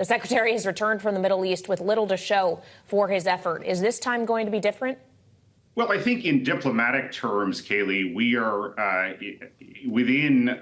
The secretary has returned from the Middle East with little to show for his effort. Is this time going to be different? Well, I think in diplomatic terms, Kailey, we are within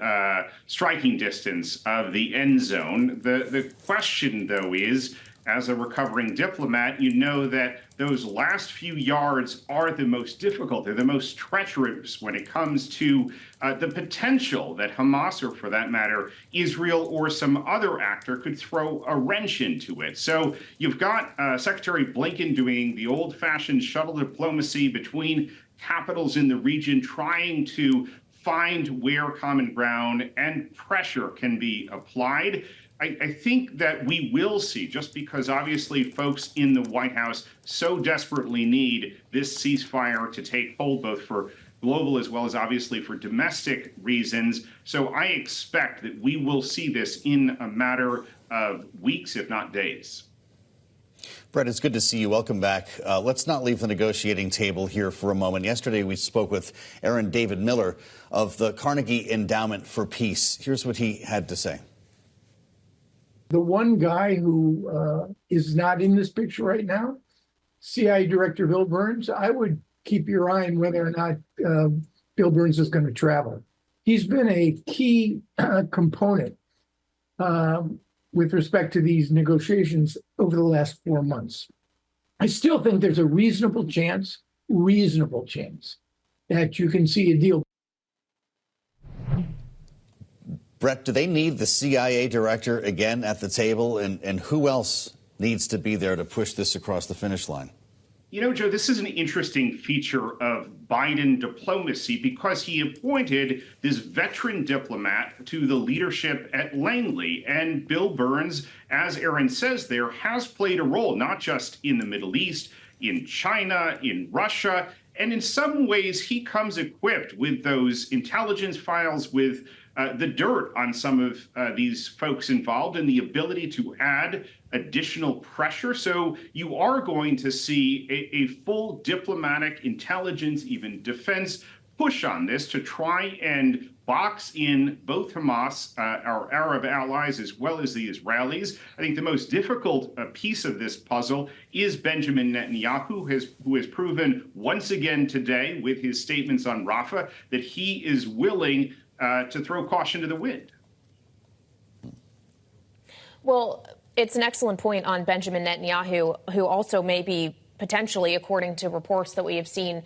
striking distance of the end zone. The question, though, is, as a recovering diplomat, you know that those last few yards are the most difficult. They're the most treacherous when it comes to the potential that Hamas, or for that matter, Israel or some other actor, could throw a wrench into it. So you've got Secretary Blinken doing the old-fashioned shuttle diplomacy between capitals in the region, trying to find where common ground and pressure can be applied. I think that we will see, just because obviously folks in the White House so desperately need this ceasefire to take hold, both for global as well as obviously for domestic reasons. So I expect that we will see this in a matter of weeks, if not days. Brett, it's good to see you. Welcome back. Let's not leave the negotiating table here for a moment. Yesterday, we spoke with Aaron David Miller of the Carnegie Endowment for Peace. Here's what he had to say. The one guy who is not in this picture right now, CIA Director Bill Burns, I would keep your eye on whether or not Bill Burns is going to travel. He's been a key component with respect to these negotiations over the last 4 months. I still think there's a reasonable chance that you can see a deal. Brett, do they need the CIA director again at the table? And who else needs to be there to push this across the finish line? You know, Joe, this is an interesting feature of Biden diplomacy because he appointed this veteran diplomat to the leadership at Langley. And Bill Burns, as Aaron says there, has played a role, not just in the Middle East, in China, in Russia. And in some ways, he comes equipped with those intelligence files, with the dirt on some of these folks involved, and the ability to add additional pressure. So you are going to see a full diplomatic, intelligence, even defense push on this to try and box in both Hamas, our Arab allies, as well as the Israelis. I think the most difficult piece of this puzzle is Benjamin Netanyahu, who has proven once again today with his statements on Rafah that he is willing to throw caution to the wind. Well, it's an excellent point on Benjamin Netanyahu, who also may be potentially, according to reports that we have seen,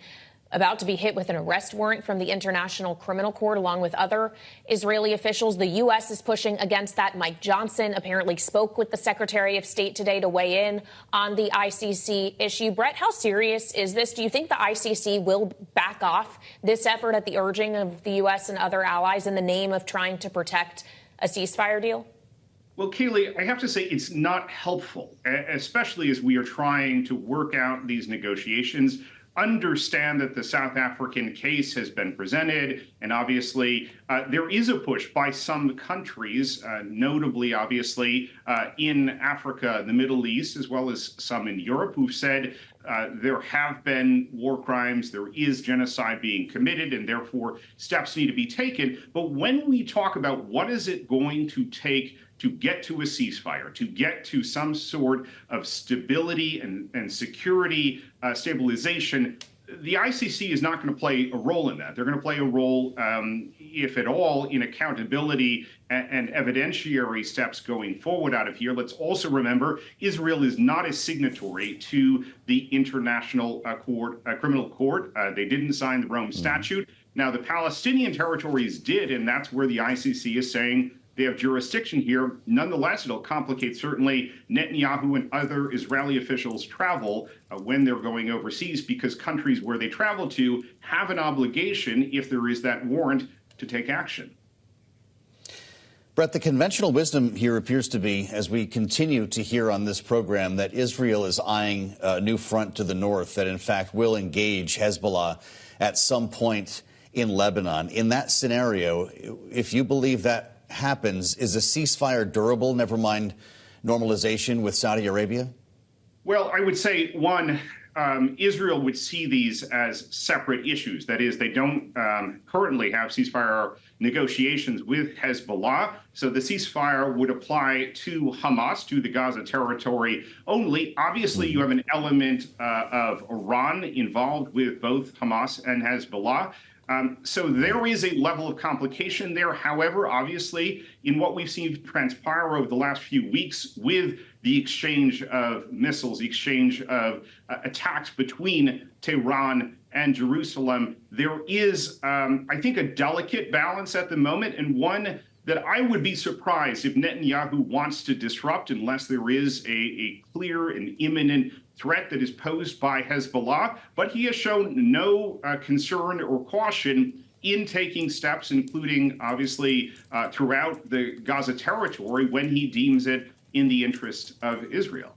about to be hit with an arrest warrant from the International Criminal Court, along with other Israeli officials. The U.S. is pushing against that. Mike Johnson apparently spoke with the Secretary of State today to weigh in on the ICC issue. Brett, how serious is this? Do you think the ICC will back off this effort at the urging of the U.S. and other allies in the name of trying to protect a ceasefire deal? Well, Kailey, I have to say it's not helpful, especially as we are trying to work out these negotiations. Understand that the South African case has been presented, and obviously there is a push by some countries, notably, obviously, in Africa, the Middle East, as well as some in Europe, who've said there have been war crimes, there is genocide being committed, and therefore steps need to be taken. But when we talk about what is it going to take to get to a ceasefire, to get to some sort of stability and security stabilization, the ICC is not going to play a role in that. They're going to play a role, if at all, in accountability and evidentiary steps going forward out of here. Let's also remember, Israel is not a signatory to the International Criminal Court. They didn't sign the Rome Statute. Now, the Palestinian territories did, and that's where the ICC is saying they have jurisdiction here. Nonetheless, it'll complicate, certainly, Netanyahu and other Israeli officials' travel when they're going overseas, because countries where they travel to have an obligation, if there is that warrant, to take action. Brett, the conventional wisdom here appears to be, as we continue to hear on this program, that Israel is eyeing a new front to the north that, in fact, will engage Hezbollah at some point in Lebanon. In that scenario, if you believe that happens, is a ceasefire durable, never mind normalization with Saudi Arabia? Well, I would say, one, Israel would see these as separate issues. That is, they don't currently have ceasefire negotiations with Hezbollah. So the ceasefire would apply to Hamas, to the Gaza territory only. Obviously, you have an element of Iran involved with both Hamas and Hezbollah. So there is a level of complication there. However, obviously, in what we've seen transpire over the last few weeks with the exchange of missiles, the exchange of attacks between Tehran and Jerusalem, there is, I think, a delicate balance at the moment, and one that I would be surprised if Netanyahu wants to disrupt unless there is a clear and imminent threat that is posed by Hezbollah. But he has shown no concern or caution in taking steps, including, obviously, throughout the Gaza territory when he deems it in the interest of Israel.